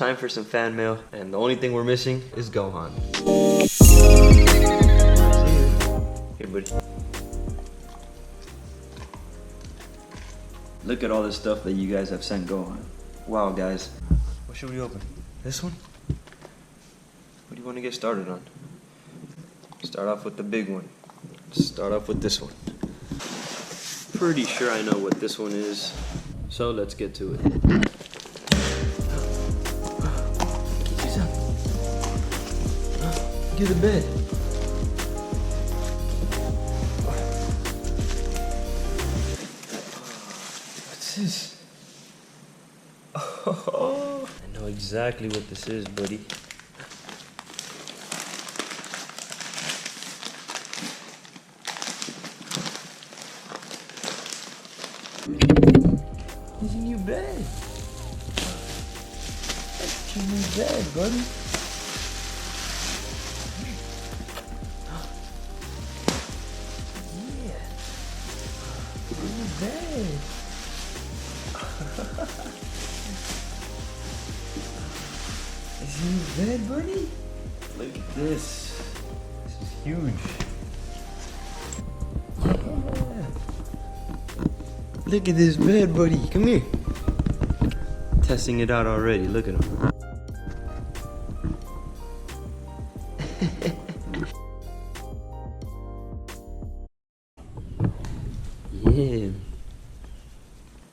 time for some fan mail, and the only thing we're missing is Gohan. Here, buddy. Look at all the stuff that you guys have sent Gohan. Wow, guys. What should we open? This one? What do you want to get started on? Start off with the big one. Start off with this one. Pretty sure I know what this one is, so let's get to it. Get the bed. What's this? Oh, I know exactly what this is, buddy. It's a new bed. That's your new bed, buddy. Yeah. New bed. It's a new bed, buddy. Look at this. This is huge. Yeah. Look at this bed, buddy. Come here. Testing it out already. Look at him. Yeah.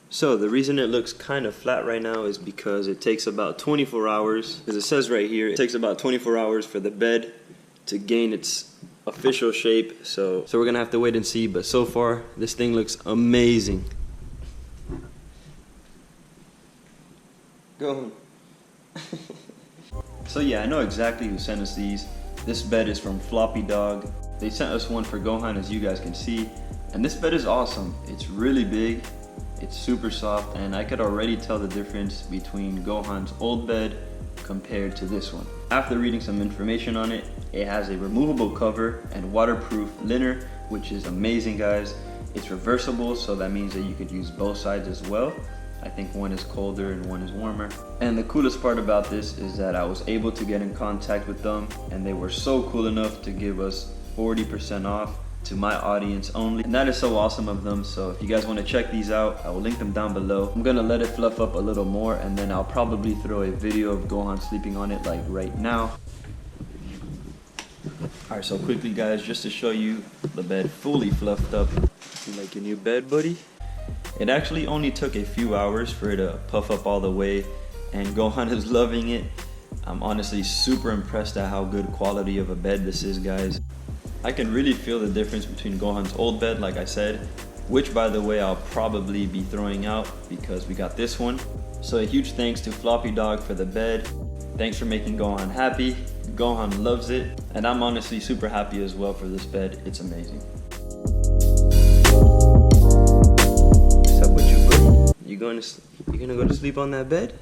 So the reason it looks kind of flat right now is because it takes about 24 hours. As it says right here, it takes about 24 hours for the bed to gain its official shape. So we're gonna have to wait and see. But so far, this thing looks amazing. Go. So yeah, I know exactly who sent us these. This bed is from Floppy Dog. They sent us one for Gohan, as you guys can see. And this bed is awesome. It's really big, it's super soft, and I could already tell the difference between Gohan's old bed compared to this one. After reading some information on it, it has a removable cover and waterproof liner, which is amazing, guys. It's reversible, so that means that you could use both sides as well. I think one is colder and one is warmer. And the coolest part about this is that I was able to get in contact with them, and they were so cool enough to give us 40% off to my audience only. And that is so awesome of them. So if you guys want to check these out, I will link them down below. I'm gonna let it fluff up a little more, and then I'll probably throw a video of Gohan sleeping on it like right now. Alright, so quickly guys, just to show you the bed fully fluffed up. You like your new bed, buddy? It actually only took a few hours for it to puff up all the way, and Gohan is loving it. I'm honestly super impressed at how good quality of a bed this is, guys. I can really feel the difference between Gohan's old bed, like I said, which by the way I'll probably be throwing out because we got this one. So a huge thanks to Floppy Dog for the bed. Thanks for making Gohan happy. Gohan loves it, and I'm honestly super happy as well for this bed. It's amazing. You gonna go to sleep on that bed?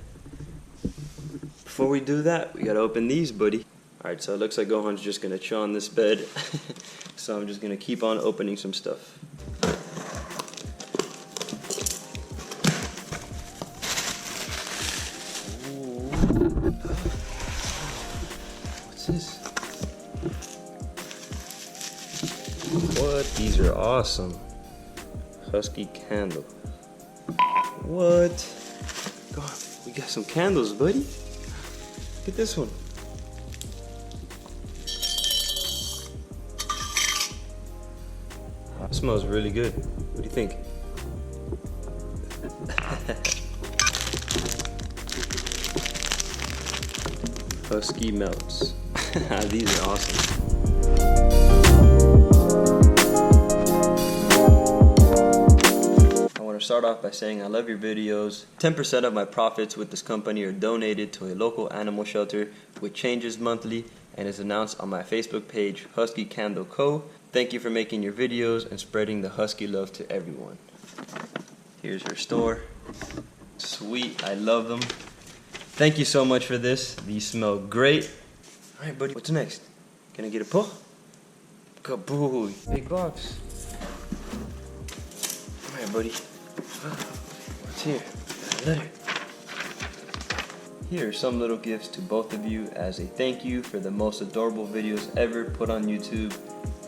Before we do that, we gotta open these, buddy. Alright, so it looks like Gohan's just gonna chill on this bed. So I'm just gonna keep on opening some stuff. Ooh. What's this? What? These are awesome. Husky Candle. What? God, we got some candles, buddy. Look at this one. It smells really good. What do you think? Husky melts. These are awesome. Start off by saying I love your videos. 10% of my profits with this company are donated to a local animal shelter, which changes monthly and is announced on my Facebook page, Husky Candle Co. Thank you for making your videos and spreading the Husky love to everyone. Here's her store. Sweet, I love them. Thank you so much for this. These smell great. All right, buddy, what's next? Can I get a pull? Kabooey, big box. All right, buddy. What's here? Got a letter. Here are some little gifts to both of you as a thank you for the most adorable videos ever put on YouTube.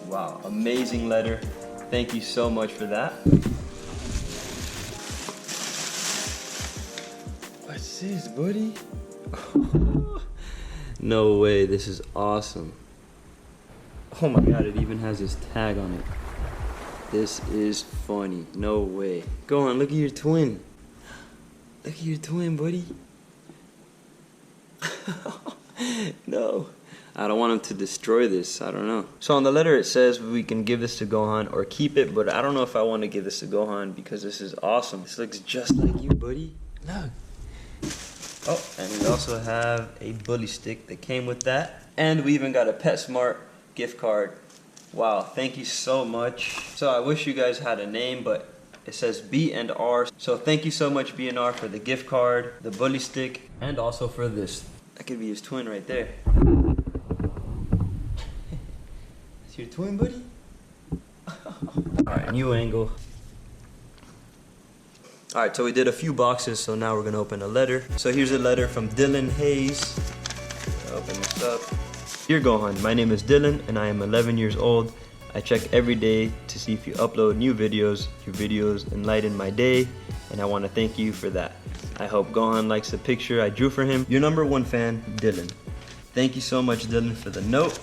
Wow, amazing letter. Thank you so much for that. What's this, buddy? No way, this is awesome. Oh my god, it even has this tag on it. This is funny. No way. Go on, look at your twin. Look at your twin, buddy. No. I don't want him to destroy this. I don't know. So on the letter it says we can give this to Gohan or keep it, but I don't know if I want to give this to Gohan because this is awesome. This looks just like you, buddy. Look. Oh, and we also have a bully stick that came with that. And we even got a PetSmart gift card. Wow, thank you so much. So I wish you guys had a name, but it says B and R. So thank you so much, B and R, for the gift card, the bully stick, and also for this. That could be his twin right there. That's your twin, buddy? Alright, new angle. Alright, so we did a few boxes, so now we're gonna open a letter. So here's a letter from Dylan Hayes. Open this up. Dear Gohan, my name is Dylan and I am 11 years old. I check every day to see if you upload new videos. Your videos enlighten my day and I want to thank you for that. I hope Gohan likes the picture I drew for him. Your #1 fan, Dylan. Thank you so much, Dylan, for the note.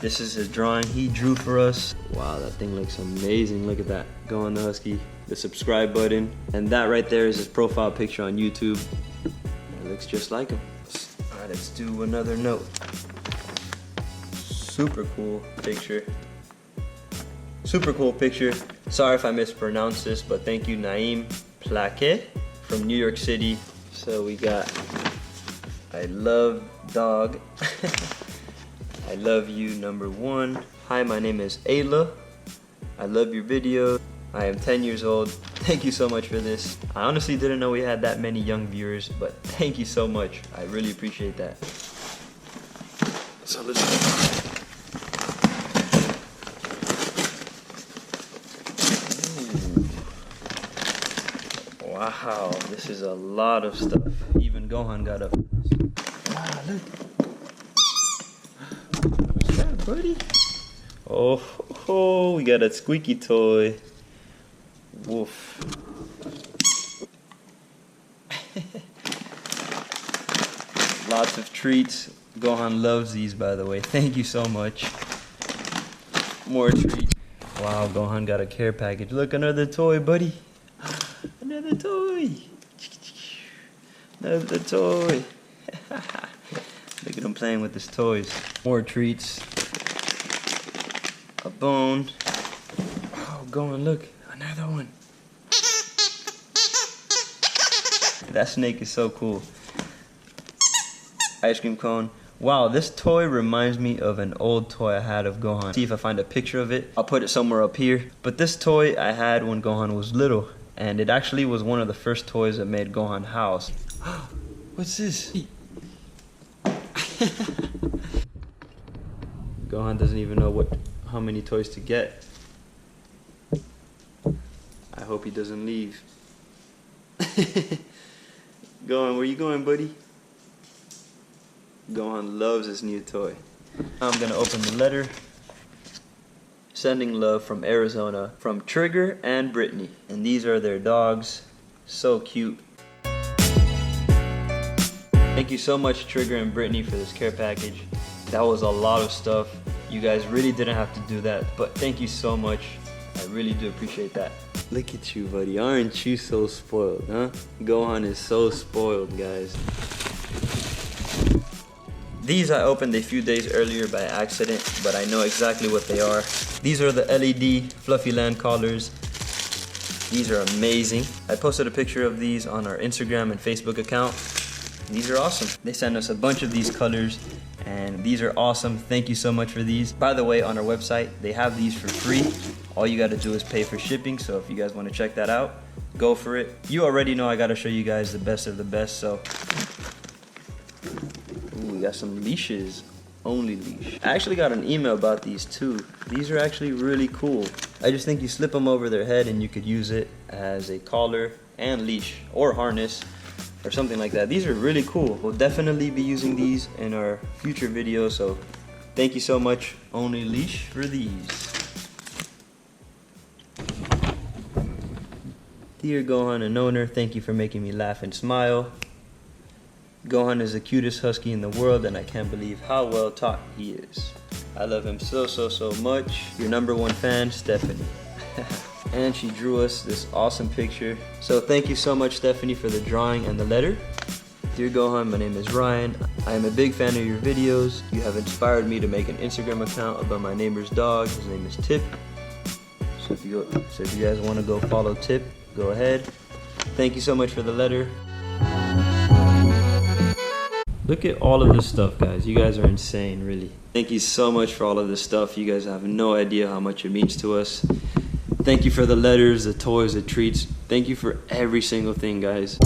This is his drawing he drew for us. Wow, that thing looks amazing. Look at that. Gohan the Husky, the subscribe button, and that right there is his profile picture on YouTube. It looks just like him. Alright, let's do another note. Super cool picture. Super cool picture. Sorry if I mispronounced this, but thank you, Naeem Plaquet from New York City. So we got, I love dog. I love you, #1. Hi, my name is Ayla. I love your video. I am 10 years old. Thank you so much for this. I honestly didn't know we had that many young viewers, but thank you so much. I really appreciate that. So let's go. Wow, this is a lot of stuff. Even Gohan got up. Wow, look. What's that, buddy? Oh, we got a squeaky toy. Woof. Lots of treats. Gohan loves these, by the way. Thank you so much. More treats. Wow, Gohan got a care package. Look, another toy, buddy. Another toy. Another toy. Look at him playing with his toys. More treats. A bone. Oh, Gohan, look. Another one. That snake is so cool. Ice cream cone. Wow, this toy reminds me of an old toy I had of Gohan. See if I find a picture of it. I'll put it somewhere up here. But this toy I had when Gohan was little. And it actually was one of the first toys that made Gohan house. What's this? Gohan doesn't even know how many toys to get. I hope he doesn't leave. Gohan, where you going, buddy? Gohan loves his new toy. I'm gonna open the letter. Sending love from Arizona, from Trigger and Brittany. And these are their dogs. So cute. Thank you so much, Trigger and Brittany, for this care package. That was a lot of stuff. You guys really didn't have to do that, but thank you so much. I really do appreciate that. Look at you, buddy. Aren't you so spoiled, huh? Gohan is so spoiled, guys. These I opened a few days earlier by accident, but I know exactly what they are. These are the LED Fluffy Land collars. These are amazing. I posted a picture of these on our Instagram and Facebook account. These are awesome. They sent us a bunch of these colors, and these are awesome. Thank you so much for these. By the way, on our website, they have these for free. All you gotta do is pay for shipping, so if you guys wanna check that out, go for it. You already know I gotta show you guys the best of the best, so. Ooh, we got some leashes. Only leash. I actually got an email about these too. These are actually really cool. I just think you slip them over their head and you could use it as a collar and leash or harness. or something like that. These are really cool. We'll definitely be using these in our future videos, so thank you so much, Only Leash, for these. Dear Gohan and owner, thank you for making me laugh and smile. Gohan is the cutest husky in the world, and I can't believe how well taught he is. I love him so much. Your #1 fan, Stephanie. And she drew us this awesome picture. So thank you so much, Stephanie, for the drawing and the letter. Dear Gohan, my name is Ryan. I am a big fan of your videos. You have inspired me to make an Instagram account about my neighbor's dog. His name is Tip. So if you guys want to go follow Tip, go ahead. Thank you so much for the letter. Look at all of this stuff, guys. You guys are insane, really. Thank you so much for all of this stuff. You guys have no idea how much it means to us. Thank you for the letters, the toys, the treats. Thank you for every single thing, guys.